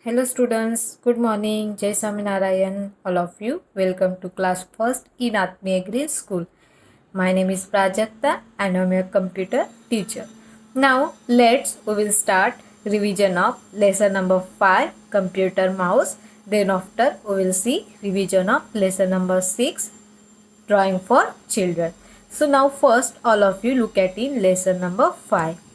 Hello students, good morning. Jai Saminarayan, all of you. Welcome to class first in Atmiya Green School. My name is Prajakta and I'm your computer teacher. Now we will start revision of lesson number 5, computer mouse. Then after we will see revision of lesson number 6, drawing for children. So now first all of you look at in lesson number 5.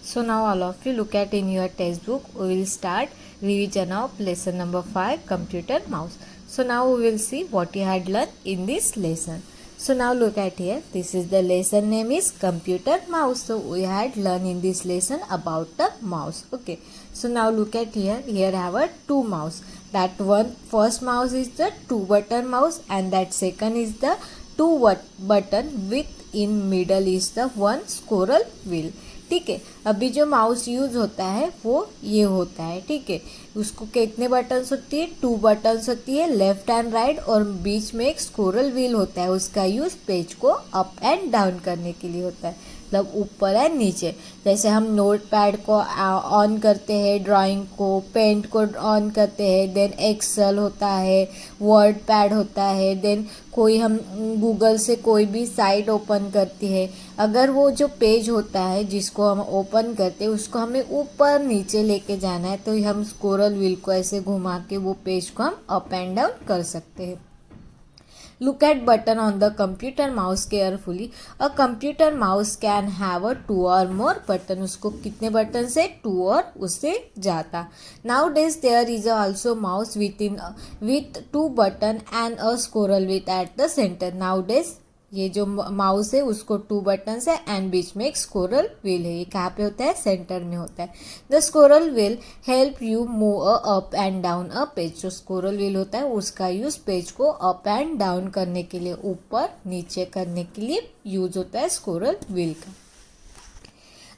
So now all of you look at in your textbook. We will start revision of lesson number 5, computer mouse. So now we will see what you had learned in this lesson. So now look at here. This is the lesson name is computer mouse. So we had learned in this lesson about the mouse. Okay. So now look at here. Here I have a two mouse. That one first mouse is the two button mouse and that second is the two button with in middle is the one squirrel wheel. ठीक है. अभी जो mouse use होता है वो ये होता है. ठीक है. उसको कितने बटन्स होती है? 2 बटन्स होती है, लेफ्ट एंड राइट, और बीच में एक स्क्रोल व्हील होता है. उसका यूज पेज को अप एंड डाउन करने के लिए होता है, मतलब ऊपर एंड नीचे. जैसे हम नोट पैड को ऑन करते हैं, ड्राइंग को, पेंट को ऑन करते हैं, देन एक्सेल होता है, वर्ड पैड होता है, देन कोई हम गूगल से कोई भी साइट ओपन करती है. अगर वो जो पेज होता है जिसको हम ओपन करते हैं उसको हमें ऊपर नीचे लेके जाना है तो हम स्क्रोल व्हील को ऐसे घुमा के वो पेज को हम अप एंड डाउन कर सकते हैं. Look at button on the computer mouse carefully. A computer mouse can have a 2 or more button. उसको कितने बटन से? 2 और उससे ज़्यादा. Nowadays there is also mouse with 2 button and a scroll wheel at the center. Nowadays ये जो mouse है उसको 2 बटन है एंड बीच में एक स्क्रोल व्हील है. ये कहाँ पे होता है? सेंटर में होता है. The scroll wheel help you move up and down a page. जो स्क्रोल व्हील होता है उसका यूज पेज को अप एंड डाउन करने के लिए, ऊपर नीचे करने के लिए यूज होता है स्क्रोल व्हील का.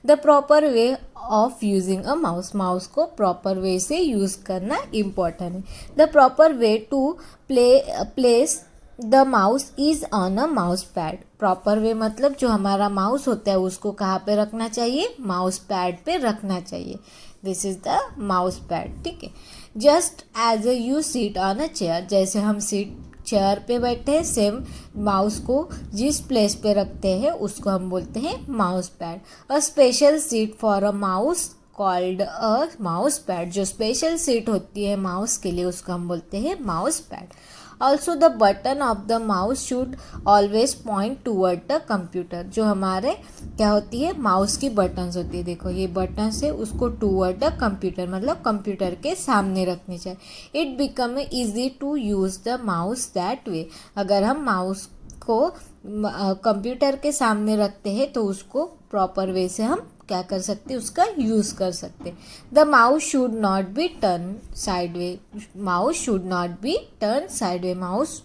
The proper way of using a mouse. Mouse को प्रॉपर वे से यूज करना इम्पोर्टेंट है. The proper way to place the mouse is on a mouse pad. Proper way मतलब जो हमारा माउस होता है उसको कहाँ पे रखना चाहिए? माउस पैड पे रखना चाहिए. This is the mouse pad. ठीक है. Just as you seat on a chair. जैसे हम चेयर पे बैठे हैं, सेम माउस को जिस प्लेस पे रखते हैं उसको हम बोलते हैं mouse pad. A special seat for a mouse called a mouse pad. जो स्पेशल सीट होती है माउस के लिए उसको हम बोलते हैं mouse pad. Also the button of the mouse should always point toward the computer. जो हमारे क्या होती है? माउस की बटन्स होती है. देखो ये बटन्स है, उसको टूवर्ड द कंप्यूटर मतलब कंप्यूटर के सामने रखनी चाहिए. It become easy to use the mouse that way. अगर हम माउस को कंप्यूटर के सामने रखते हैं तो उसको प्रॉपर वे से हम क्या कर सकते हैं? उसका यूज कर सकते. The mouse should not be turn sideway. Mouse should not be turn sideway. Mouse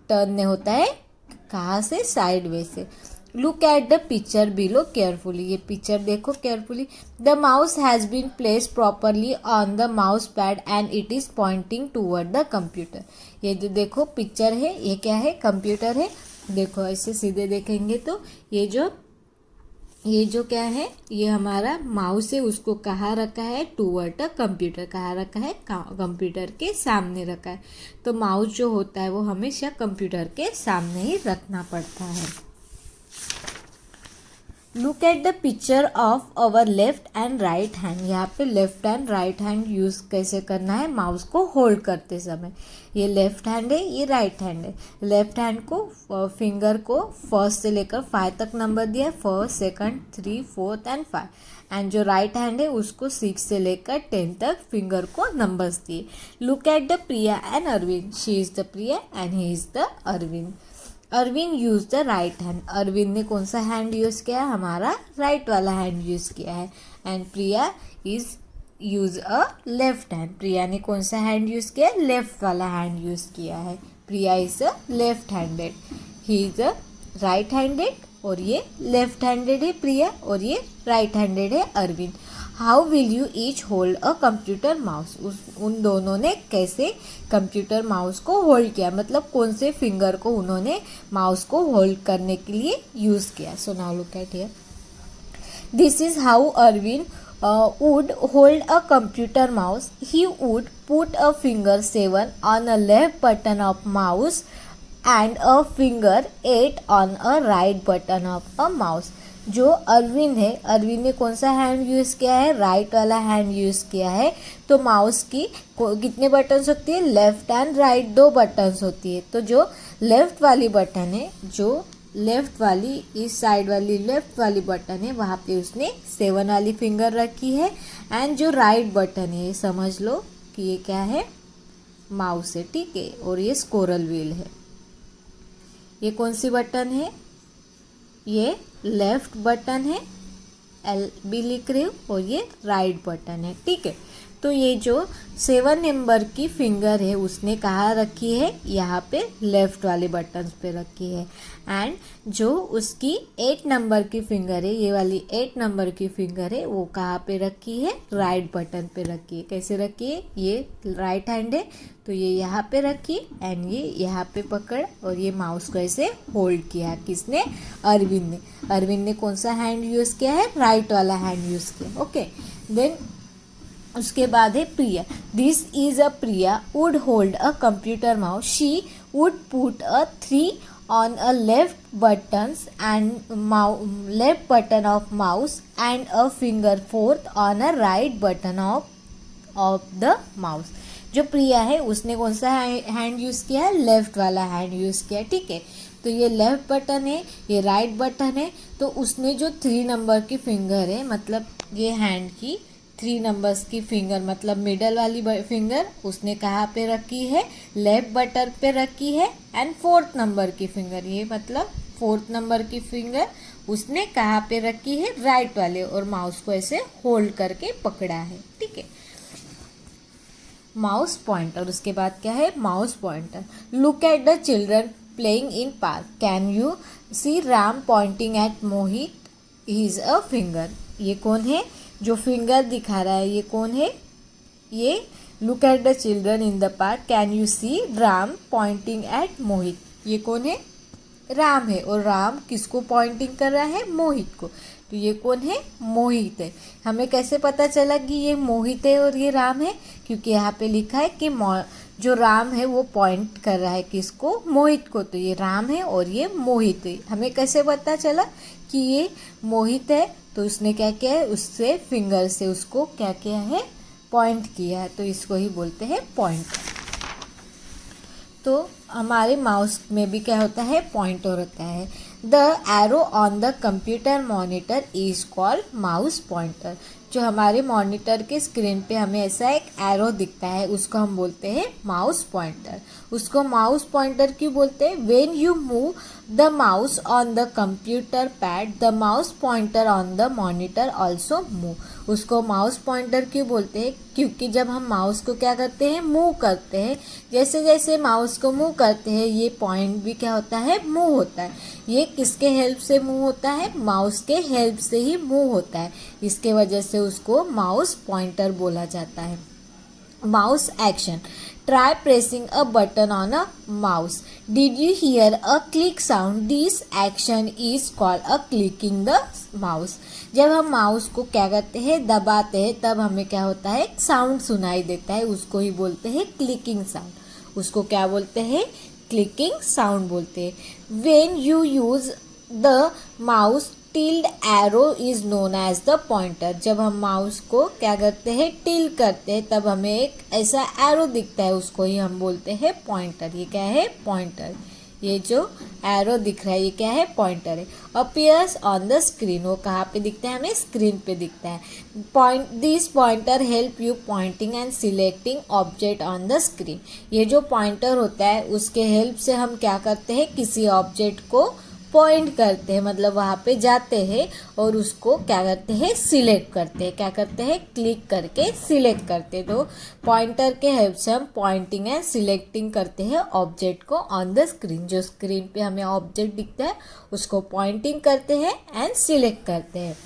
turn नहीं होता है कहाँ से? साइडवे से. Look at the picture below carefully. ये पिक्चर देखो carefully. The mouse has been place properly on the mouse pad and it is pointing toward the computer. ये जो देखो पिक्चर है ये क्या है? कंप्यूटर है. देखो ऐसे सीधे देखेंगे तो ये जो क्या है? ये हमारा माउस है, उसको कहाँ रखा है? Toward the computer. कहाँ रखा है? कंप्यूटर के सामने रखा है. तो माउस जो होता है वो हमेशा कंप्यूटर के सामने ही रखना पड़ता है. Look at the picture of our left and right hand. यहाँ पे left and right hand use कैसे करना है? माउस को होल्ड करते समय. ये लेफ्ट हैंड है, ये राइट हैंड है. लेफ्ट हैंड को फिंगर को फर्स्ट से लेकर 5 तक नंबर दिया है. First, second, 3, 4 and 5. एंड जो राइट हैंड है उसको 6 से लेकर 10 तक फिंगर को नंबर्स दिए. Look at the Priya and Arvind. She is the Priya and he is the Arvind. Arvind use the right hand. Arvind ने कौन सा हैंड यूज़ किया है? हमारा राइट वाला हैंड यूज़ किया है. And Priya is use a left hand. Priya ने कौन सा हैंड यूज़ किया है? लेफ्ट वाला हैंड यूज़ किया है. Priya is a left handed. He is a right handed और ये लेफ्ट हैंडेड है प्रिया और ये राइट हैंडेड है Arvind. How will you each hold a computer mouse. उन दोनों ने कैसे कंप्यूटर माउस को होल्ड किया, मतलब कौन से फिंगर को उन्होंने माउस को होल्ड करने के लिए यूज़ किया. So now look at here. This is how Arvind would hold a computer mouse, he would put a finger 7 on a left button of mouse and a finger 8 on a right button of a mouse. जो अरविंद है, अरविंद ने कौन सा hand use किया है? Right वाला hand use किया है। तो माउस की कितने बटन्स होती है? लेफ्ट एंड राइट 2 बटन्स होती है। तो जो लेफ्ट वाली बटन है, जो लेफ्ट वाली इस साइड वाली लेफ्ट वाली बटन है, वहाँ पे उसने 7 वाली फिंगर रखी है। एंड जो राइट बटन है, समझ लो कि ये क्या है? माउस है, ठीक है। और ये स्क्रोल व्हील है। ये कौन सी बटन है? ये लेफ्ट बटन है, LB लिख रही हूँ, और ये राइट बटन है, ठीक है। तो ये जो 7 नंबर की फिंगर है उसने कहाँ रखी है? यहाँ पे लेफ्ट वाले बटन पे रखी है। एंड जो उसकी 8 नंबर की फिंगर है, ये वाली 8 नंबर की फिंगर है, वो कहाँ पे रखी है? राइट बटन पे रखी है। कैसे रखी है? ये राइट हैंड है तो ये यहाँ पे रखी एंड ये यहाँ पे पकड़ और ये माउस को ऐसे होल्ड किया। किसने? अरविंद ने। अरविंद ने कौन सा हैंड यूज़ किया है? राइट वाला हैंड यूज़ किया। ओके, देन उसके बाद है Priya. This is a Priya would hold a computer mouse, she would put a 3 on a left buttons and left button of mouse and a finger 4th on a right button of the mouse. जो प्रिया है उसने कौन सा hand use किया है? Left वाला hand use किया, ठीक है। तो ये लेफ्ट बटन है, ये राइट बटन है। तो उसने जो 3 नंबर की फिंगर है, मतलब ये हैंड की 3 नंबर्स की फिंगर, मतलब मिडल वाली फिंगर उसने कहाँ पे रखी है? लेफ्ट बटन पे रखी है। एंड 4th नंबर की फिंगर, ये मतलब 4th नंबर की फिंगर उसने कहाँ पे रखी है? राइट वाले, और माउस को ऐसे होल्ड करके पकड़ा है, ठीक है। माउस पॉइंटर, उसके बाद क्या है? Mouse pointer. Look at the children playing in park, can you see Ram pointing at Mohit, he is a finger. ये कौन है जो फिंगर दिखा रहा है? ये कौन है? ये look at the children in the park, can you see Ram pointing at Mohit. ये कौन है? राम है। और राम किसको पॉइंटिंग कर रहा है? मोहित को। तो ये कौन है? मोहित है। हमें कैसे पता चला कि ये मोहित है और ये राम है? क्योंकि यहाँ पे लिखा है कि जो राम है वो पॉइंट कर रहा है किसको? मोहित को। तो ये राम है और ये मोहित है। हमें कैसे पता चला कि ये मोहित है? तो उसने क्या किया है? उससे फिंगर से उसको क्या किया है? पॉइंट किया है। तो इसको ही बोलते हैं पॉइंटर। तो हमारे माउस में भी क्या होता है? पॉइंटर होता है। The arrow on the computer monitor is called mouse pointer. जो हमारे मॉनिटर के स्क्रीन पे हमें ऐसा एक एरो दिखता है, उसको हम बोलते हैं माउस पॉइंटर। उसको माउस पॉइंटर क्यों बोलते हैं? When you move the mouse on the computer pad, the mouse pointer on the monitor also move. उसको माउस पॉइंटर क्यों बोलते हैं? क्योंकि जब हम माउस को क्या करते हैं? मूव करते हैं, जैसे जैसे माउस को मूव करते हैं ये पॉइंट भी क्या होता है? मूव होता है। ये किसके हेल्प से मूव होता है? माउस के हेल्प से ही मूव होता है। इसके वजह से उसको माउस पॉइंटर बोला जाता है। Mouse action, try pressing a button on a mouse. Did you hear a click sound? This action is called a clicking the mouse. जब हम माउस को क्या करते हैं? दबाते हैं, तब हमें क्या होता है? साउंड सुनाई देता है, उसको ही बोलते हैं क्लिकिंग साउंड। उसको क्या बोलते हैं? क्लिकिंग साउंड बोलते हैं। When you use the mouse tilde arrow is known as the pointer. जब हम माउस को क्या करते हैं? टिल्ड करते हैं, तब हमें एक ऐसा एरो दिखता है, उसको ही हम बोलते हैं पॉइंटर। ये क्या है? पॉइंटर। ये जो एरो दिख रहा है ये क्या है? पॉइंटर है। अपीयर्स ऑन द स्क्रीन, वो कहाँ पे दिखता है? हमें स्क्रीन पे दिखता है। This pointer help you pointing and selecting object on the screen. ये जो पॉइंटर होता है उसके हेल्प से हम क्या करते हैं? किसी ऑब्जेक्ट को पॉइंट करते हैं, मतलब वहाँ पे जाते हैं और उसको क्या करते हैं? सिलेक्ट करते हैं। क्या करते हैं? क्लिक करके सिलेक्ट करते हैं। तो पॉइंटर के हेल्प से हम पॉइंटिंग एंड सिलेक्टिंग करते हैं ऑब्जेक्ट को ऑन द स्क्रीन। जो स्क्रीन पे हमें ऑब्जेक्ट दिखता है उसको पॉइंटिंग करते हैं एंड सिलेक्ट करते हैं।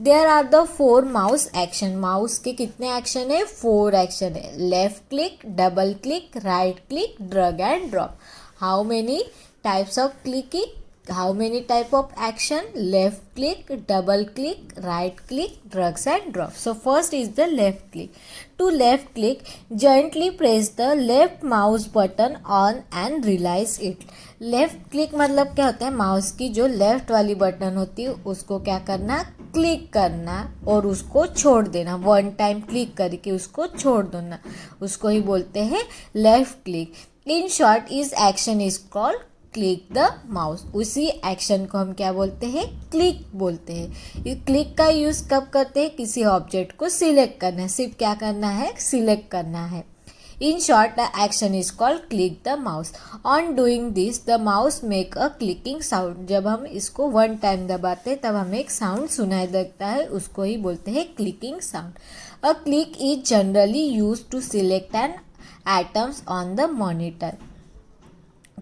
There are the 4 mouse action. Mouse के कितने एक्शन है? 4 एक्शन है। Left click, double click, right click, drag and drop. How many types of clicking? How many type of action? Left click, double click, right click, drags and drop. So first is the left click. To left click, gently press the left mouse button on and release it. Left click मतलब क्या होता है? Mouse की जो left वाली button होती है उसको क्या करना? क्लिक करना और उसको छोड़ देना. वन टाइम क्लिक करके उसको छोड़ देना, उसको ही बोलते हैं left click. In short is action is called click the mouse. उसी एक्शन को हम क्या बोलते हैं? क्लिक बोलते हैं. क्लिक का यूज़ कब करते हैं? किसी ऑब्जेक्ट को सिलेक्ट करना है. सिर्फ क्या करना है? सिलेक्ट करना है. In short, the action is called click the mouse. On doing this, the mouse make a clicking sound. जब हम इसको वन टाइम दबाते हैं तब हमें एक साउंड सुनाई देता है, उसको ही बोलते हैं clicking sound. A click is generally used to select an items on the monitor.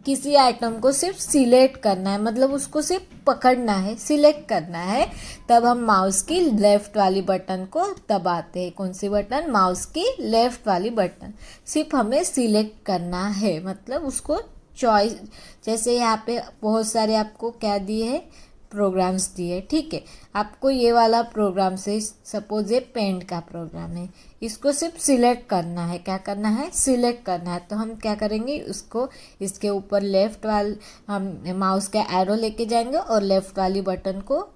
किसी आइटम को सिर्फ सिलेक्ट करना है, मतलब उसको सिर्फ पकड़ना है, सिलेक्ट करना है, तब हम माउस की लेफ्ट वाली बटन को दबाते हैं. कौन सी बटन? माउस की लेफ्ट वाली बटन. सिर्फ हमें सिलेक्ट करना है, मतलब उसको चॉइस. जैसे यहाँ पे बहुत सारे आपको क्या दिए है? प्रोग्राम्स दिए. ठीक है, आपको ये वाला प्रोग्राम से, सपोज ये पेंट का प्रोग्राम है, इसको सिर्फ सिलेक्ट करना है. क्या करना है? सिलेक्ट करना है. तो हम क्या करेंगे? उसको इसके ऊपर लेफ्ट वाल हम माउस का एरो लेके जाएंगे और लेफ्ट वाली बटन को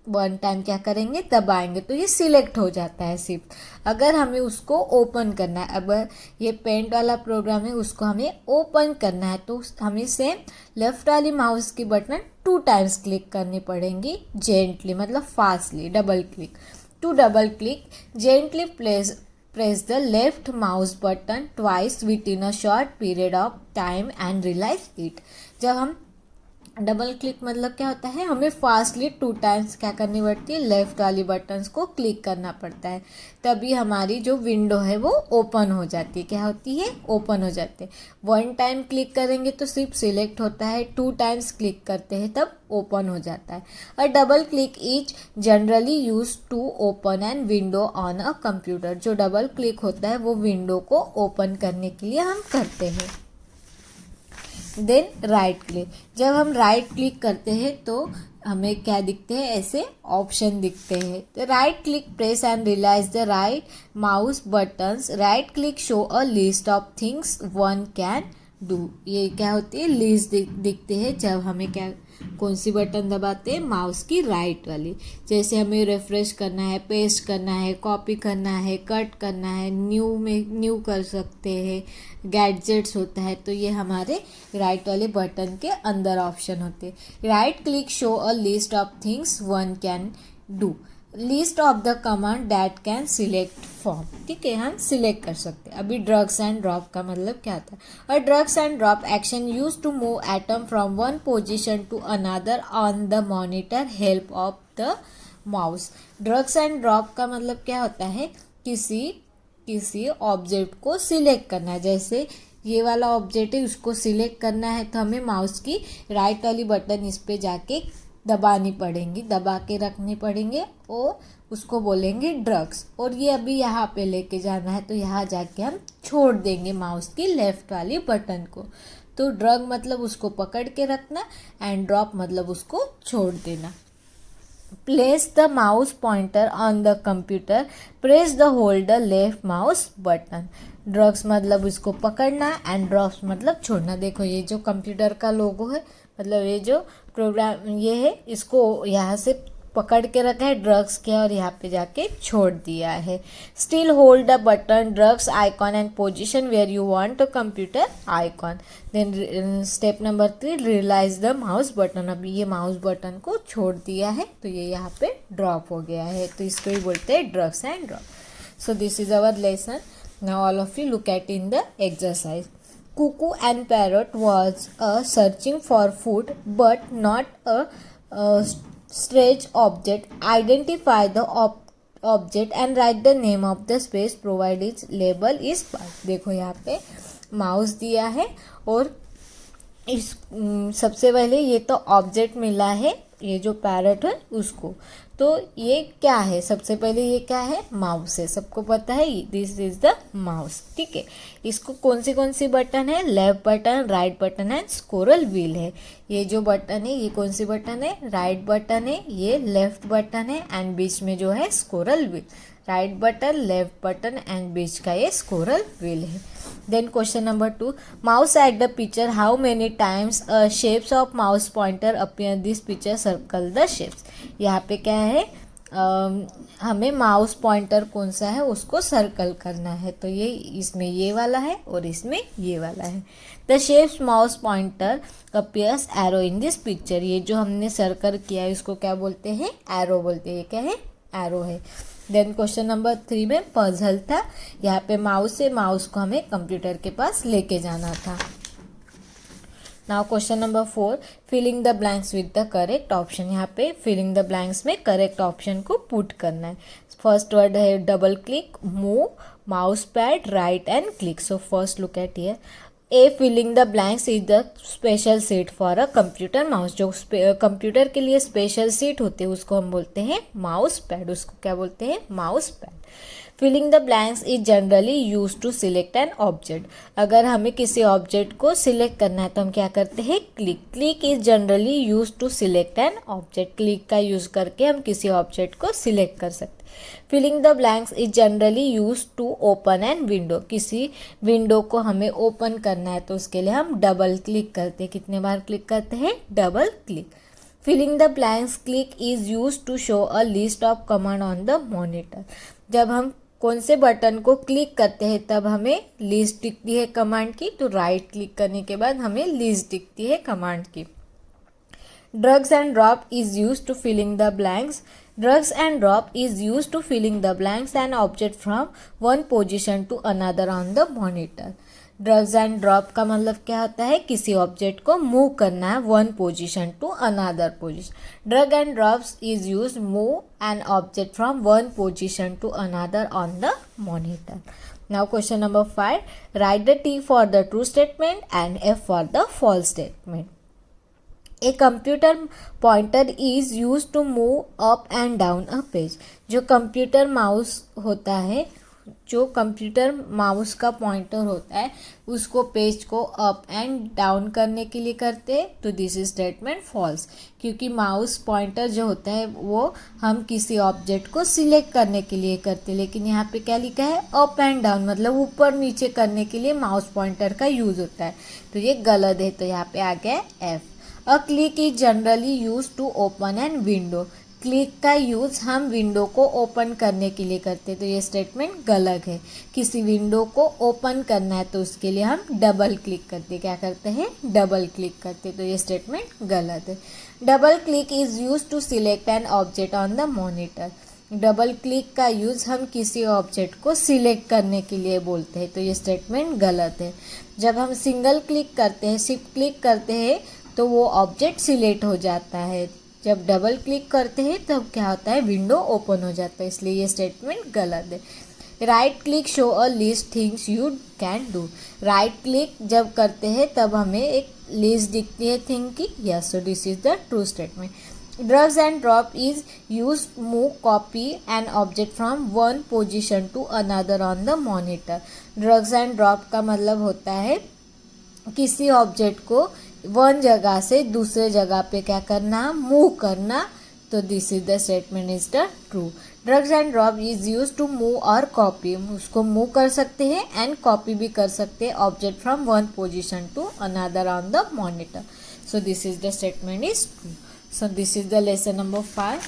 वन टाइम क्या करेंगे? दबाएंगे, तो ये सिलेक्ट हो जाता है सिर्फ. अगर हमें उसको ओपन करना है, अगर ये पेंट वाला प्रोग्राम है उसको हमें ओपन करना है, तो हमें सेम लेफ्ट वाली माउस की बटन 2 टाइम्स क्लिक करनी पड़ेंगी. जेंटली मतलब fastly. Double click. Two double click, gently press the left mouse button twice within a short period of time and release it. जब हम डबल क्लिक मतलब क्या होता है? हमें फास्टली 2 टाइम्स क्या करनी पड़ती है? लेफ्ट वाली बटन्स को क्लिक करना पड़ता है, तभी हमारी जो विंडो है वो ओपन हो जाती है. क्या होती है? ओपन हो जाती है. वन टाइम क्लिक करेंगे तो सिर्फ सिलेक्ट होता है, 2 टाइम्स क्लिक करते हैं तब ओपन हो जाता है. A double click is generally use to open an window on a computer. जो डबल क्लिक होता है वो विंडो को ओपन करने के लिए हम करते हैं. Then right click. जब हम राइट क्लिक करते हैं तो हमें क्या दिखते हैं? ऐसे ऑप्शन दिखते हैं. तो right click press and realise the right mouse buttons. Right click show a list of things one can do. ये क्या होती है? लिस्ट दिखते हैं जब हमें क्या, कौन सी बटन दबाते हैं? माउस की राइट वाली. जैसे हमें रिफ्रेश करना है, पेस्ट करना है, कॉपी करना है, कट करना है, न्यू कर सकते हैं, गैजेट्स होता है, तो ये हमारे राइट वाले बटन के अंदर ऑप्शन होते हैं. Right click show a list of things one can do. List of the command that can select form. ठीक है, हम सिलेक्ट कर सकते हैं. अभी ड्रग्स एंड ड्रॉप का मतलब क्या था? और drags and drop action use to move item from one position to another on the monitor help of the mouse. Drags and drop का मतलब क्या होता है? किसी ऑब्जेक्ट को सिलेक्ट करना है. जैसे ये वाला ऑब्जेक्ट है, उसको सिलेक्ट करना है तो हमें माउस की राइट वाली बटन इस पे जाके दबानी पड़ेंगी, दबा के रखनी पड़ेंगे और उसको बोलेंगे ड्रग्स. और ये अभी यहाँ पे लेके जाना है तो यहाँ जाके हम छोड़ देंगे माउस की लेफ्ट वाली बटन को. तो ड्रग मतलब उसको पकड़ के रखना एंड ड्रॉप मतलब उसको छोड़ देना. Place the mouse pointer on the computer. Press the hold the left mouse button. Drugs मतलब उसको पकड़ना एंड ड्रॉप्स मतलब छोड़ना. देखो ये जो कंप्यूटर का लोगो है, मतलब ये जो प्रोग्राम ये है, इसको यहाँ से पकड़ के रखा है ड्रग्स के और यहाँ पे जाके छोड़ दिया है. Still hold the button drags icon and position where you want a computer icon. Then step number 3, realise the mouse button. अभी ये माउस बटन को छोड़ दिया है तो ये यहाँ पे ड्रॉप हो गया है, तो इसको ही बोलते हैं drugs and drop. So this is our lesson. Now all of you look at in the exercise. Cuckoo and parrot was searching for food but not a strange object. Identify the object and write the name of the space provided. Label is part. देखो यहाँ पे mouse दिया है और इस सबसे पहले ये तो ऑब्जेक्ट मिला है, ये जो पैरट है उसको, तो ये क्या है, सबसे पहले ये क्या है, माउस है, सबको पता है दिस इज द माउस, ठीक है। इसको कौन सी बटन है, left button, right button and scroll wheel है। ये जो बटन है ये कौन सी बटन है, राइट बटन है, ये लेफ्ट बटन है एंड बीच में जो है scroll wheel, right button, left button and बीच का ये स्क्रोल व्हील है। Then question number 2, mouse at the picture, how many times shapes of mouse pointer appear this picture, circle the shapes. यहाँ पे क्या है, हमें माउस पॉइंटर कौन सा है उसको सर्कल करना है, तो ये इसमें ये वाला है और इसमें ये वाला है। The shapes mouse pointer appears arrow in this picture, ये जो हमने सर्कल किया है इसको क्या बोलते हैं, एरो बोलते हैं। ये क्या है, एरो है। देन क्वेश्चन नंबर 3 में पजल था, यहाँ पे माउस से माउस को हमें कंप्यूटर के पास लेके जाना था। Now question number 4, filling the blanks with the correct option, यहाँ पे फिलिंग द ब्लैंक्स में करेक्ट ऑप्शन को पुट करना है। फर्स्ट वर्ड है double click, move, mouse pad, right and click. So first look at here, a filling the blanks is the special seat for a computer mouse, जो computer के लिए special seat होते हैं उसको हम बोलते हैं माउस पैड, उसको क्या बोलते हैं, mouse pad. Filling the blanks is generally use to select an object, अगर हमें किसी ऑब्जेक्ट को सिलेक्ट करना है तो हम क्या करते हैं, click. Click is generally use to select an object, click का यूज करके हम किसी ऑब्जेक्ट को सिलेक्ट कर सकते हैं। Filling the blanks is generally use to open an window, किसी विंडो को हमें ओपन करना है तो उसके लिए हम डबल क्लिक करते हैं। कितने बार क्लिक करते हैं, double click. Filling the blanks click is use to show a list of command on the monitor, जब हम कौन से बटन को क्लिक करते हैं तब हमें लिस्ट दिखती है कमांड की, तो राइट क्लिक करने के बाद हमें लिस्ट दिखती है कमांड की। Drag and drop is use to filling the blanks, drag and drop is use to filling the blanks and object from one position to another on the monitor. Drag and drop का मतलब क्या होता है, किसी object को move करना है one position to another position. Drag and drops is use move an object from one position to another on the monitor. Now question number 5, write the T for the true statement and F for the false statement. A computer pointer is use to move up and down a page, जो computer mouse होता है, जो computer mouse का pointer होता है उसको page को up and down करने के लिए करते हैं, तो दिस इज स्टेटमेंट फॉल्स, क्योंकि माउस पॉइंटर जो होता है वो हम किसी ऑब्जेक्ट को सिलेक्ट करने के लिए करते हैं, लेकिन यहाँ पे क्या लिखा है, अप एंड डाउन, मतलब ऊपर नीचे करने के लिए माउस पॉइंटर का यूज होता है, तो ये गलत है। तो यहाँ पे आ गया F. A click is generally use to open an window, click का यूज़ हम विंडो को ओपन करने के लिए करते हैं, तो ये स्टेटमेंट गलत है। किसी विंडो को ओपन करना है तो उसके लिए हम डबल क्लिक करते, क्या करते हैं, डबल क्लिक करते, तो ये स्टेटमेंट गलत है। Double click is use to select an object on the monitor, double click का यूज़ हम किसी ऑब्जेक्ट को सिलेक्ट करने के लिए बोलते हैं, तो ये स्टेटमेंट गलत है। जब हम सिंगल क्लिक करते हैं, शिफ्ट क्लिक करते हैं तो वो ऑब्जेक्ट सिलेक्ट हो जाता है, जब डबल क्लिक करते हैं तब क्या होता है, विंडो ओपन हो जाता है, इसलिए ये स्टेटमेंट गलत है। Right click show a list things you can do, right click जब करते हैं तब हमें एक लिस्ट दिखती है थिंग की, yes, so this is the true statement. Drag and drop is use move copy an object from one position to another on the monitor. Drag and drop का मतलब होता है किसी ऑब्जेक्ट को वन जगह से दूसरे जगह पे क्या करना, मूव करना, तो this is the statement is the true. Drag and drop is use to move और कॉपी, उसको मूव कर सकते हैं एंड कॉपी भी कर सकते हैं object from one position to another on the monitor, so this is the statement is true. So this is the lesson number 5.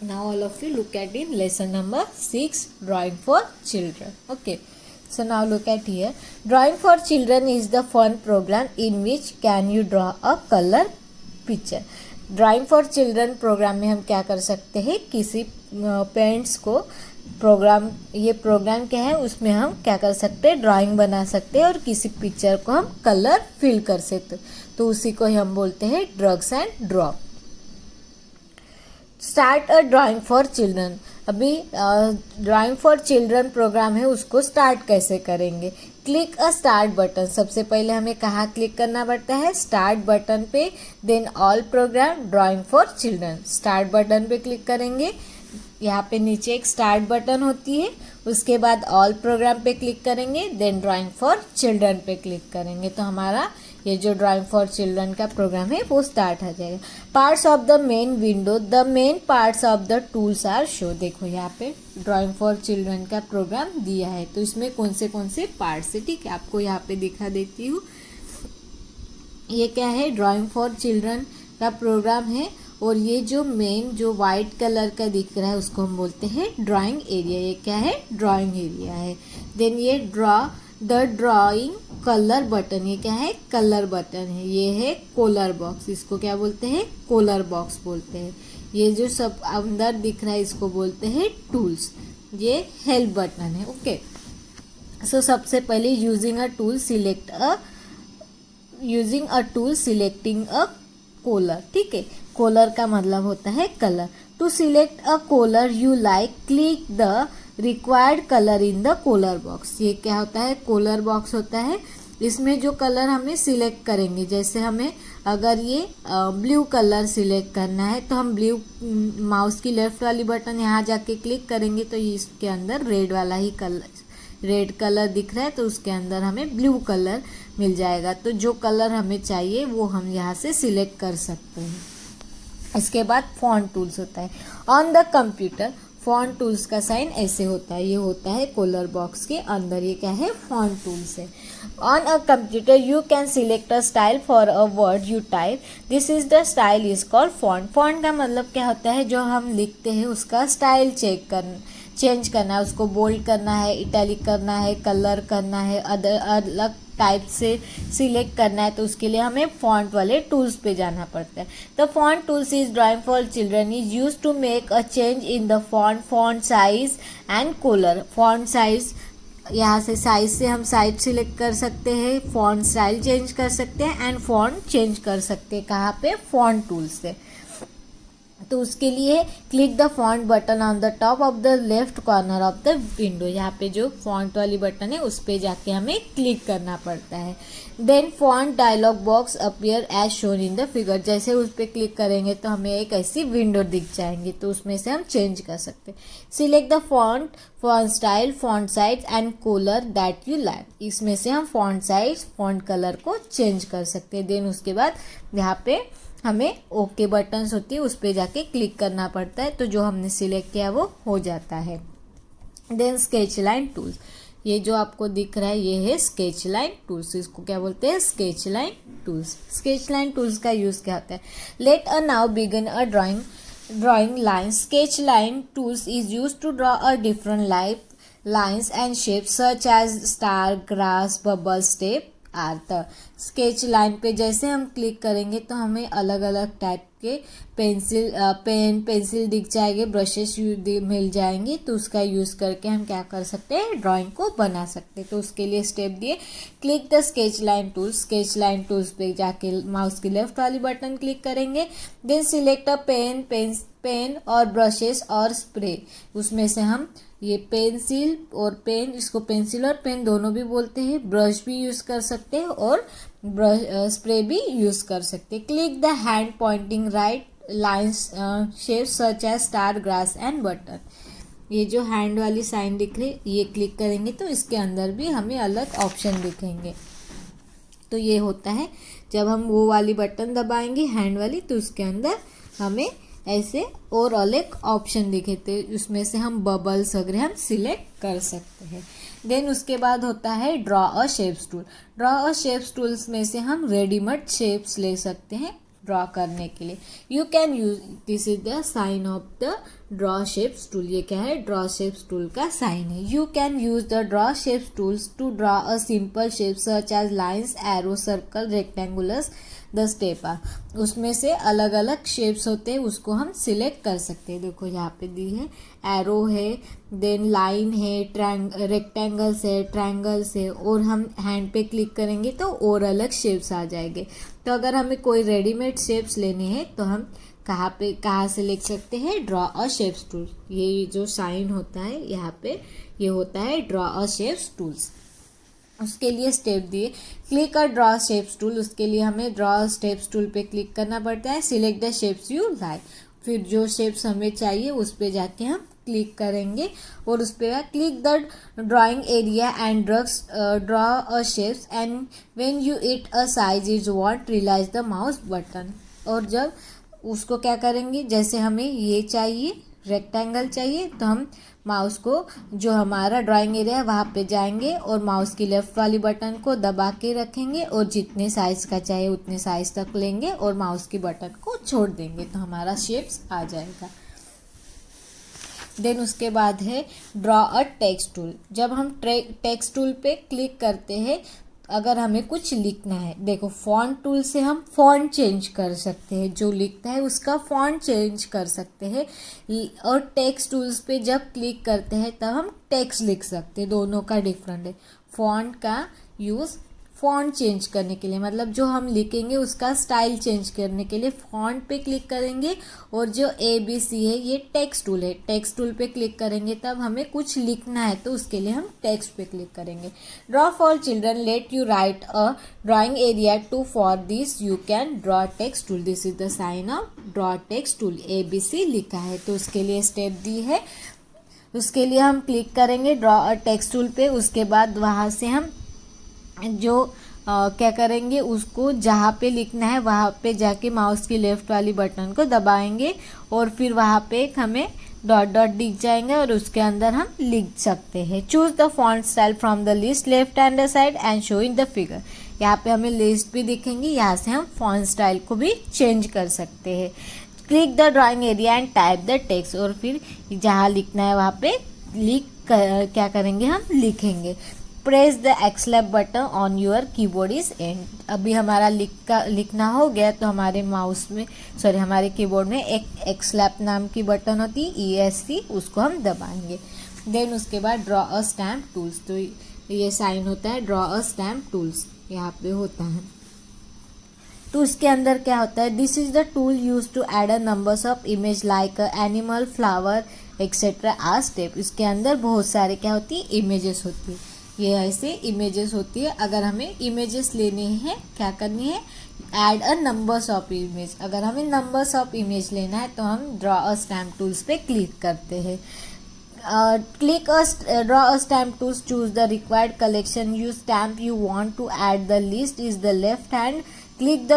Now all of you look at in lesson number 6, drawing for children. Okay, so now look at here. Drawing for children is the fun program in which can you draw a color picture. Drawing for children program में हम क्या कर सकते हैं, किसी parents को programme, ये programme क्या है, उसमें हम क्या कर सकते हैं, ड्राइंग बना सकते हैं और किसी पिक्चर को हम कलर फिल कर सकते, तो उसी को हम बोलते हैं drag and drop. Start a drawing for children. अभी ड्राइंग फॉर चिल्ड्रन प्रोग्राम है, उसको स्टार्ट कैसे करेंगे. क्लिक अ स्टार्ट बटन, सबसे पहले हमें कहाँ क्लिक करना पड़ता है, स्टार्ट बटन पे, then all program drawing for children, start button पे क्लिक करेंगे, यहाँ पे नीचे एक स्टार्ट बटन होती है, उसके बाद ऑल प्रोग्राम पे क्लिक करेंगे, देन ड्राइंग फॉर चिल्ड्रन पे क्लिक करेंगे, तो हमारा ये जो ड्राइंग फॉर चिल्ड्रन का प्रोग्राम है वो स्टार्ट हो जाएगा। Parts of the main window, the main parts of the tools are show, देखो यहाँ पे ड्राइंग फॉर चिल्ड्रन का प्रोग्राम दिया है, तो इसमें कौन से पार्ट्स है, ठीक है, आपको यहाँ पे दिखा देती हूँ। ये क्या है, ड्राइंग फॉर चिल्ड्रन का प्रोग्राम है, और ये जो मेन जो वाइट कलर का दिख रहा है उसको हम बोलते हैं ड्राइंग एरिया, ये क्या है, ड्राइंग एरिया है। देन ये द ड्राइंग कलर बटन, ये क्या है, कलर बटन है। ये है कॉलर बॉक्स, इसको क्या बोलते हैं, कॉलर बॉक्स बोलते हैं। ये जो सब अंदर दिख रहा है इसको बोलते हैं टूल्स, ये हेल्प बटन है। ओके, सो सबसे पहले using a tool selecting a colour, ठीक है, कॉलर का मतलब होता है colour. To select a colour you like, click the required colour in the colour box. ये क्या होता है, कॉलर बॉक्स होता है, इसमें जो कलर हमें सिलेक्ट करेंगे, जैसे हमें अगर ये ब्लू कलर सिलेक्ट करना है तो हम ब्लू, माउस की लेफ्ट वाली बटन यहाँ जाके क्लिक करेंगे तो इसके अंदर रेड वाला ही रेड कलर दिख रहा है, तो उसके अंदर हमें ब्लू कलर मिल जाएगा। तो जो कलर हमें चाहिए वो हम यहाँ से सिलेक्ट कर सकते हैं। इसके बाद फॉन्ट टूल्स होता है। On the computer font tools का साइन ऐसे होता है, ये होता है कॉलर बॉक्स के अंदर, ये क्या है, फॉन्ट टूल्स है। On a computer you can select a style for a word you type, this is the style is called font. Font का मतलब क्या होता है, जो हम लिखते हैं उसका स्टाइल चेंज करना है, उसको बोल्ड करना है, इटैलिक करना है, कलर करना है, अलग टाइप से सिलेक्ट करना है, तो उसके लिए हमें फॉन्ट वाले टूल्स पे जाना पड़ता है। The font tools is drawing for children is use to make a change in the font size and colour. Font size, यहाँ से साइज से हम साइज सिलेक्ट कर सकते हैं, फॉन्ट स्टाइल चेंज कर सकते हैं एंड फॉन्ट चेंज कर सकते हैं, कहाँ पे, फॉन्ट टूल से। तो उसके लिए click the font button on the top of the left corner of the window, यहाँ पे जो फॉन्ट वाली बटन है उस पे जाके हमें क्लिक करना पड़ता है। Then font dialog box appear as shown in the figure, जैसे उस पर क्लिक करेंगे तो हमें एक ऐसी विंडो दिख जाएंगी, तो उसमें से हम चेंज कर सकते हैं। Select the font style, font size and colour that you like, इसमें से हम फॉन्ट साइज, फॉन्ट कलर को चेंज कर सकते हैं। देन उसके बाद यहाँ पे हमें ओके बटन्स होती है, उस पर जाके क्लिक करना पड़ता है, तो जो हमने सिलेक्ट किया वो हो जाता है। देन स्केच लाइन टूल्स, ये जो आपको दिख रहा है ये है स्केच लाइन टूल्स, इसको क्या बोलते हैं, sketch line tools. Sketch line tools का यूज क्या होता है, let a now begin a drawing line. Sketch line tools is use to draw a different lines and shapes such as star, grass, bubble, step art. Sketch line पे जैसे हम click करेंगे तो हमें अलग अलग टाइप के पेंसिल दिख जाएंगे, ब्रशेस मिल जाएंगे, तो उसका यूज़ करके हम क्या कर सकते हैं, ड्राइंग को बना सकते हैं। तो उसके लिए स्टेप दिए, click the sketch line tools. Sketch line tools पे जाके माउस की लेफ्ट वाली बटन क्लिक करेंगे, देन सिलेक्ट अ पेन और ब्रशेस और स्प्रे, उसमें से हम ये पेंसिल और पेन, इसको पेंसिल और पेन दोनों भी बोलते हैं, ब्रश भी यूज कर सकते हैं और स्प्रे भी यूज कर सकते हैं। Click the hand pointing right lines shape such as star, grass and button, ये जो हैंड वाली साइन दिख रही ये क्लिक करेंगे तो इसके अंदर भी हमें अलग ऑप्शन दिखेंगे। तो ये होता है जब हम वो वाली बटन दबाएंगे हैंड वाली, तो उसके अंदर हमें ऐसे और अलग ऑप्शन दिखे, तो उसमें से हम बबल्स वगैरह हम सिलेक्ट कर सकते हैं। देन उसके बाद होता है draw a shapes tool. Draw a shapes tools में से हम रेडीमेड शेप्स ले सकते हैं ड्रॉ करने के लिए। You can use, this is the sign of the draw shapes tool, ये क्या है, ड्रॉ शेप्स टूल का साइन है। You can use the draw shapes tools to draw a simple shape such as lines, arrow, circle, rectangulars, the step are, उसमें से अलग अलग shapes होते हैं उसको हम सिलेक्ट कर सकते हैं। देखो यहाँ पे दी है, एरो है, देन लाइन है, रेक्टेंगल्स है, ट्रायंगल्स है, और हम हैंड पे क्लिक करेंगे तो और अलग शेप्स आ जाएंगे। तो अगर हमें कोई रेडीमेड शेप्स लेने हैं तो हम कहाँ से लिख सकते हैं, ड्रॉ अ शेप्स टूल, ये जो साइन होता है यहाँ पे ये होता है ड्रॉ अ शेप्स टूल्स। उसके लिए स्टेप दिए, क्लिक और ड्रॉ शेप्स टूल, उसके लिए हमें ड्रॉ शेप्स टूल पे क्लिक करना पड़ता है। Select the shapes you like, फिर जो शेप्स हमें चाहिए उस पे जाके हम क्लिक करेंगे और उस पर click the drawing area and draw a shapes and when you it a size is want realize the mouse button. और जब उसको क्या करेंगे, जैसे हमें ये चाहिए रेक्टेंगल चाहिए तो हम माउस को जो हमारा ड्राइंग एरिया है वहाँ पे जाएंगे और माउस की लेफ़्ट वाली बटन को दबा के रखेंगे और जितने साइज़ का चाहिए उतने साइज़ तक लेंगे और माउस की बटन को छोड़ देंगे तो हमारा शेप्स आ जाएगा। देन उसके बाद है ड्रॉ अ टेक्स्ट टूल। जब हम टेक्स्ट टूल पे क्लिक करते हैं, अगर हमें कुछ लिखना है, देखो फॉन्ट टूल से हम फॉन्ट चेंज कर सकते हैं, जो लिखता है उसका फॉन्ट चेंज कर सकते हैं। और टेक्स्ट टूल्स पे जब क्लिक करते हैं तब हम टेक्स्ट लिख सकते हैं, दोनों का डिफरेंट है। फॉन्ट का यूज़ फॉन्ट चेंज करने के लिए, मतलब जो हम लिखेंगे उसका स्टाइल चेंज करने के लिए फॉन्ट पे क्लिक करेंगे, और जो ABC है ये टेक्स्ट टूल है, टेक्स्ट टूल पे क्लिक करेंगे तब हमें कुछ लिखना है तो उसके लिए हम टेक्स्ट पे क्लिक करेंगे। Draw for children, let you write a drawing area to, for this you can draw text tool, this is the sign of draw text tool, ABC लिखा है तो उसके लिए स्टेप दी है। उसके लिए हम क्लिक करेंगे ड्रॉ अ टेक्स्ट टूल पे, उसके बाद वहाँ से हम जो क्या करेंगे, उसको जहाँ पे लिखना है वहाँ पे जाके माउस की लेफ़्ट वाली बटन को दबाएंगे और फिर वहाँ पे हमें डॉट डॉट दिख जाएंगे और उसके अंदर हम लिख सकते हैं। Choose the font style from the list left hand side and show in the figure. यहाँ पे हमें लिस्ट भी दिखेंगी, यहाँ से हम फॉन्ट स्टाइल को भी चेंज कर सकते हैं। Click the drawing area and type the text, और फिर जहाँ लिखना है वहाँ पे क्या करेंगे, हम लिखेंगे। Press the escape button on your keyboard is end. अभी हमारा लिखना हो गया तो हमारे माउस में हमारे कीबोर्ड में एक एक्सलैप नाम की बटन होती है ESC, उसको हम दबाएंगे। देन उसके बाद ड्रॉ अ स्टैम्प टूल्स, तो ये साइन होता है ड्रॉ अ स्टैम्प टूल्स, यहाँ पे होता है। तो उसके अंदर क्या होता है, this is the tool use to add a numbers of image like animal, flower etcetera a step. इसके अंदर बहुत सारे क्या होती है, इमेजेस होती है, ये ऐसे इमेजेस होती है। अगर हमें इमेजेस लेने हैं, क्या करनी है, add a numbers of image. अगर हमें नंबर्स ऑफ इमेज लेना है तो हम ड्रॉ अ स्टैम्प टूल्स पे क्लिक करते हैं। Click draw a stamp tools, choose the required collection you stamp you want to add the list is the left hand, click the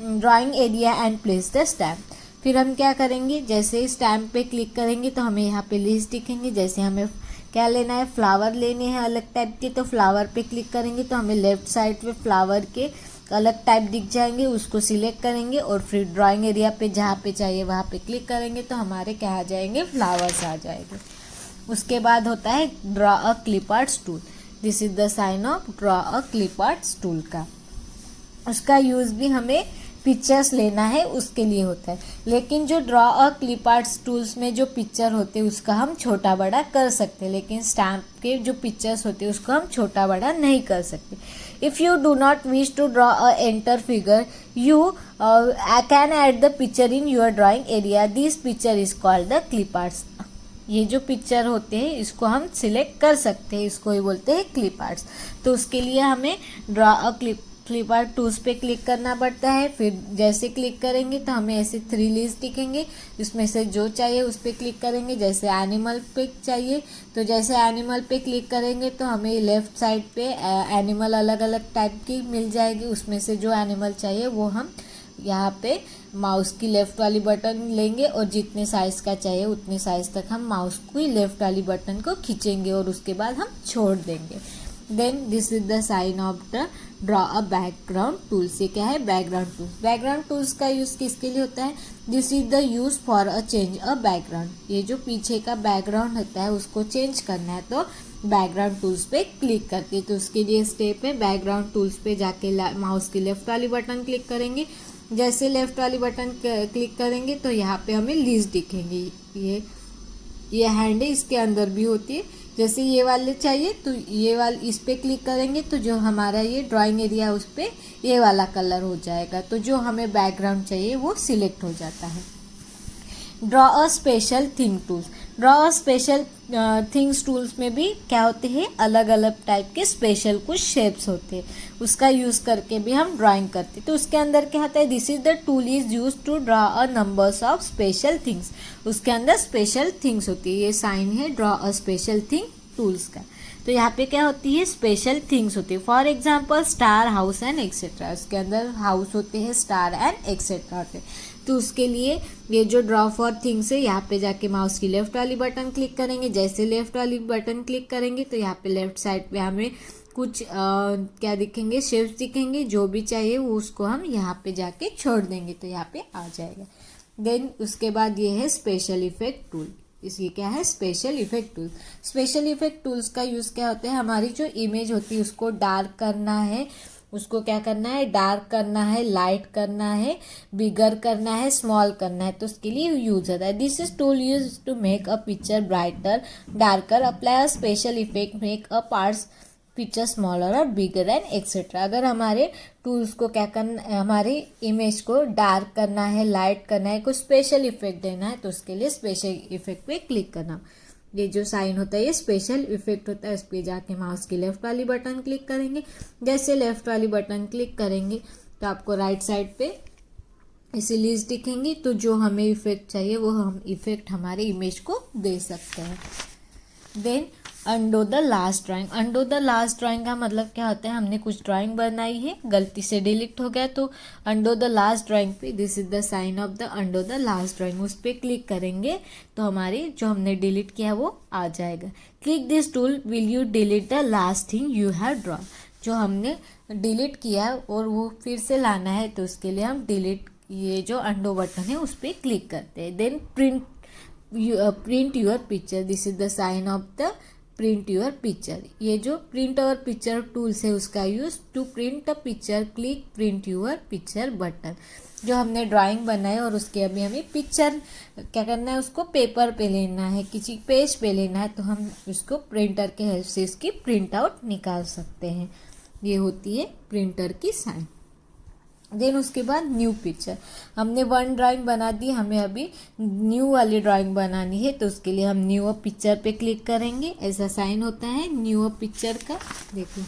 drawing area and place the stamp. फिर हम क्या करेंगे, जैसे stamp पे क्लिक करेंगे तो हमें यहाँ पे लिस्ट दिखेंगे। जैसे हमें क्या लेना है, फ्लावर लेने हैं अलग टाइप के, तो फ्लावर पे क्लिक करेंगे तो हमें लेफ्ट साइड पे फ्लावर के अलग टाइप दिख जाएंगे, उसको सिलेक्ट करेंगे और फिर ड्राइंग एरिया पे जहाँ पे चाहिए वहाँ पे क्लिक करेंगे तो हमारे क्या आ जाएंगे, फ्लावर्स आ जाएंगे। उसके बाद होता है draw a clip arts tool, this is the sign of draw a clip arts tool का। उसका यूज़ भी हमें पिक्चर्स लेना है उसके लिए होता है, लेकिन जो draw a clip arts tools में जो पिक्चर होते हैं उसका हम छोटा बड़ा कर सकते हैं, लेकिन स्टैम्प के जो पिक्चर्स होते हैं उसको हम छोटा बड़ा नहीं कर सकते। If you do not wish to draw a enter figure you can add the picture in your drawing area, this picture is called the clip arts. ये जो पिक्चर होते हैं इसको हम सिलेक्ट कर सकते हैं, इसको ही बोलते हैं क्लिप आर्ट्स। तो उसके लिए हमें draw a clip art tools पे क्लिक करना पड़ता है। फिर जैसे क्लिक करेंगे तो हमें ऐसे 3 लिस्ट दिखेंगे, उसमें से जो चाहिए उस पर क्लिक करेंगे। जैसे एनिमल पे चाहिए तो जैसे एनिमल पे क्लिक करेंगे तो हमें लेफ़्ट साइड पे एनिमल अलग अलग टाइप की मिल जाएगी, उसमें से जो एनिमल चाहिए वो हम यहाँ पे माउस की लेफ़्ट वाली बटन लेंगे और जितने साइज़ का चाहिए उतने साइज़ तक हम माउस की लेफ़्ट वाली बटन को खींचेंगे और उसके बाद हम छोड़ देंगे। Then this is the sign of the draw a background tools. ये क्या है, बैकग्राउंड टूल्स। बैकग्राउंड टूल्स का यूज़ किसके लिए होता है, this is the use for a change a background. ये जो पीछे का बैकग्राउंड होता है उसको चेंज करना है तो बैकग्राउंड टूल्स पे क्लिक करके, तो उसके लिए स्टेप है बैकग्राउंड टूल्स पे जाके माउस की लेफ़्ट वाली बटन क्लिक करेंगे। जैसे लेफ़्ट वाली बटन क्लिक करेंगे तो यहाँ पे हमें लिस्ट दिखेंगी। ये हैंड है, इसके अंदर भी होती है। जैसे ये वाले चाहिए तो ये वाले इस पर क्लिक करेंगे तो जो हमारा ये ड्राइंग एरिया है उस पर ये वाला कलर हो जाएगा, तो जो हमें बैकग्राउंड चाहिए वो सिलेक्ट हो जाता है। Draw a special theme tools. Draw a special things tools में भी क्या होते हैं, अलग अलग टाइप के स्पेशल कुछ शेप्स होते हैं, उसका यूज़ करके भी हम ड्राइंग करते हैं। तो उसके अंदर क्या होता है, this is the tool is use to draw a numbers of special things. उसके अंदर स्पेशल थिंग्स होती है, ये साइन है draw a special thing tools का। तो यहाँ पे क्या होती है, स्पेशल थिंग्स होती है। For example star, house and etcetera. उसके अंदर हाउस होते हैं, स्टार एंड एक्सेट्रा होते हैं। तो उसके लिए ये जो ड्रॉ फॉर थिंग्स है, यहाँ पे जाके माउस की लेफ्ट वाली बटन क्लिक करेंगे। जैसे लेफ्ट वाली बटन क्लिक करेंगे तो यहाँ पे लेफ्ट साइड पे हमें कुछ क्या दिखेंगे, शेप्स दिखेंगे। जो भी चाहिए वो उसको हम यहाँ पे जाके छोड़ देंगे तो यहाँ पे आ जाएगा। देन उसके बाद ये है स्पेशल इफेक्ट टूल। इसकी क्या है, special effect tool. Special effect tools का यूज़ क्या होता है, हमारी जो इमेज होती है उसको डार्क करना है, उसको क्या करना है, डार्क करना है, लाइट करना है, बिगर करना है, स्मॉल करना है, तो उसके लिए यूज होता है। This is tool use to make a picture brighter, darker, apply a special effect, make a parts picture smaller और बिगर एंड एक्सेट्रा। अगर हमारे टूल्स को क्या करना है, हमारी इमेज को डार्क करना है, लाइट करना है, कुछ स्पेशल इफेक्ट देना है, तो उसके लिए स्पेशल इफेक्ट पे क्लिक करना। ये जो साइन होता है ये स्पेशल इफेक्ट होता है। इस पर जाके माउस की लेफ्ट वाली बटन क्लिक करेंगे। जैसे लेफ्ट वाली बटन क्लिक करेंगे तो आपको राइट साइड पे ऐसी लिस्ट दिखेंगी। तो जो हमें इफेक्ट चाहिए वो हम इफेक्ट हमारे इमेज को दे सकते हैं। Then undo the last drawing. Undo the last drawing का मतलब क्या होता है, हमने कुछ ड्राइंग बनाई है, गलती से डिलीट हो गया, तो अंडो द लास्ट ड्राइंग पे this is the sign of the undo the last drawing, उस पर क्लिक करेंगे तो हमारी जो हमने डिलीट किया वो आ जाएगा। Click this tool will you delete the last thing you have draw. जो हमने डिलीट किया और वो फिर से लाना है तो उसके लिए हम डिलीट, ये जो अंडो बटन है उस पर क्लिक करते हैं। Then print your picture, this is the sign of the print your picture. ये जो प्रिंट और पिक्चर टूल्स है उसका use to print a picture, click print your picture button. जो हमने ड्राइंग बनाई और उसके अभी हमें पिक्चर क्या करना है, उसको पेपर पे लेना है, किसी पेज पे लेना है, तो हम उसको प्रिंटर के हेल्प से इसकी प्रिंट आउट निकाल सकते हैं। ये होती है प्रिंटर की साइन। देन उसके बाद न्यू पिक्चर, हमने वन ड्राइंग बना दी, हमें अभी न्यू वाली ड्राइंग बनानी है, तो उसके लिए हम न्यू अ पिक्चर पे क्लिक करेंगे। ऐसा साइन होता है न्यू अ पिक्चर का, देखो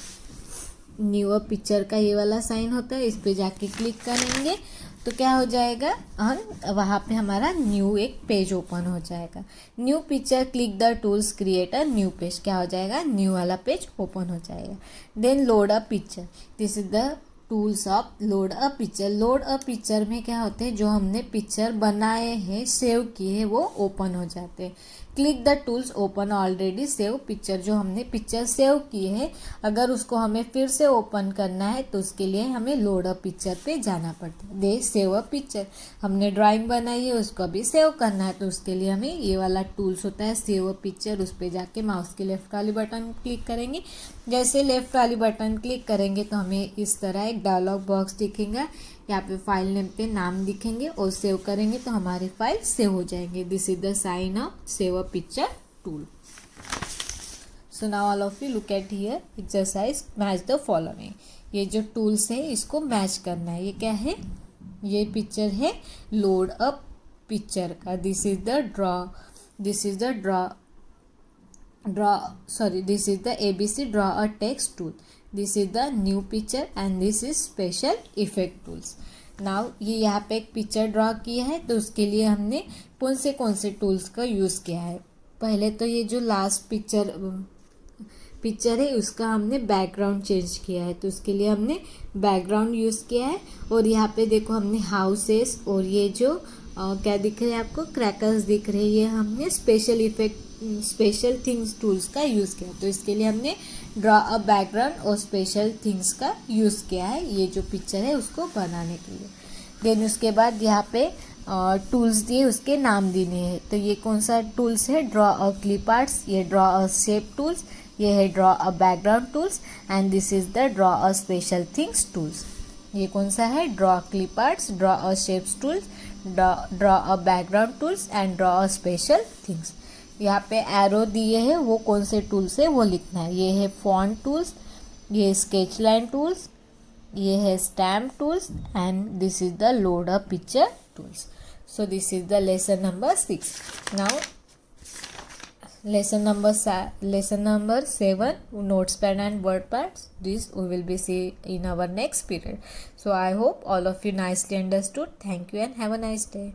न्यू अ पिक्चर का ये वाला साइन होता है। इस पे जाके क्लिक करेंगे तो क्या हो जाएगा, हम वहाँ पे हमारा न्यू एक पेज ओपन हो जाएगा। New picture, click the tools, create a new page, क्या हो जाएगा, न्यू वाला पेज ओपन हो जाएगा। Then load a picture, this is the tools of load a picture. Load a picture में क्या होते हैं, जो हमने पिक्चर बनाए हैं, सेव किए हैं, वो ओपन हो जाते हैं। Click the tools open already save picture, जो हमने पिक्चर सेव की है अगर उसको हमें फिर से ओपन करना है तो उसके लिए हमें लोड अ पिक्चर पे जाना पड़ता है। दे सेव अ पिक्चर, हमने ड्राइंग बनाई है उसको अभी सेव करना है तो उसके लिए हमें ये वाला टूल्स होता है सेव अ पिक्चर। उस पर जाके माउस की लेफ्ट वाली बटन क्लिक करेंगे। जैसे लेफ्ट वाली बटन क्लिक करेंगे तो हमें इस तरह एक डायलॉग बॉक्स दिखेगा, यहाँ पे फाइल नेम पे नाम दिखेंगे और सेव करेंगे तो हमारी फाइल सेव हो जाएंगे। This is the sign of save a picture tool. So now all of you look at here exercise, match the following. ये जो टूल्स है इसको मैच करना है। ये क्या है, ये पिक्चर है लोड अप पिक्चर का। This is the draw, this is the this is the ABC draw a text tool, this is the new picture and this is special effect tools. now ये यहाँ पे एक picture draw किया है तो उसके लिए हमने कौन से टूल्स का यूज़ किया है। पहले तो ये जो लास्ट पिक्चर है उसका हमने बैकग्राउंड चेंज किया है तो उसके लिए हमने बैकग्राउंड यूज़ किया है। और यहाँ पे देखो हमने हाउसेस और ये जो क्या दिख रहे हैं आपको, क्रैकर्स दिख रहे हैं, ये हमने स्पेशल थिंग्स टूल्स का यूज़ किया। तो इसके लिए हमने ड्रॉ अ बैकग्राउंड और स्पेशल थिंग्स का यूज़ किया है ये जो पिक्चर है उसको बनाने के लिए। देन उसके बाद यहाँ पे टूल्स दिए, उसके नाम देने हैं। तो ये कौन सा टूल्स है, ड्रॉ अ क्लिप आर्ट्स, ये ड्रॉ अ शेप टूल्स, ये है draw a background tools and this is the draw a special things tools. ये कौन सा है, draw clip arts, draw a shapes tools, draw a background tools and draw a special things. यहाँ पे arrow दिए हैं, वो कौन से टूल्स है वो लिखना है। ये है फॉन्ट टूल्स, ये स्केच लाइन टूल्स, ये है stamp tools and this is the load a picture tools. So this is the lesson number 6. Now Lesson number 7, notes pad and word pads. This we will be see in our next period. So I hope all of you nicely understood. Thank you and have a nice day.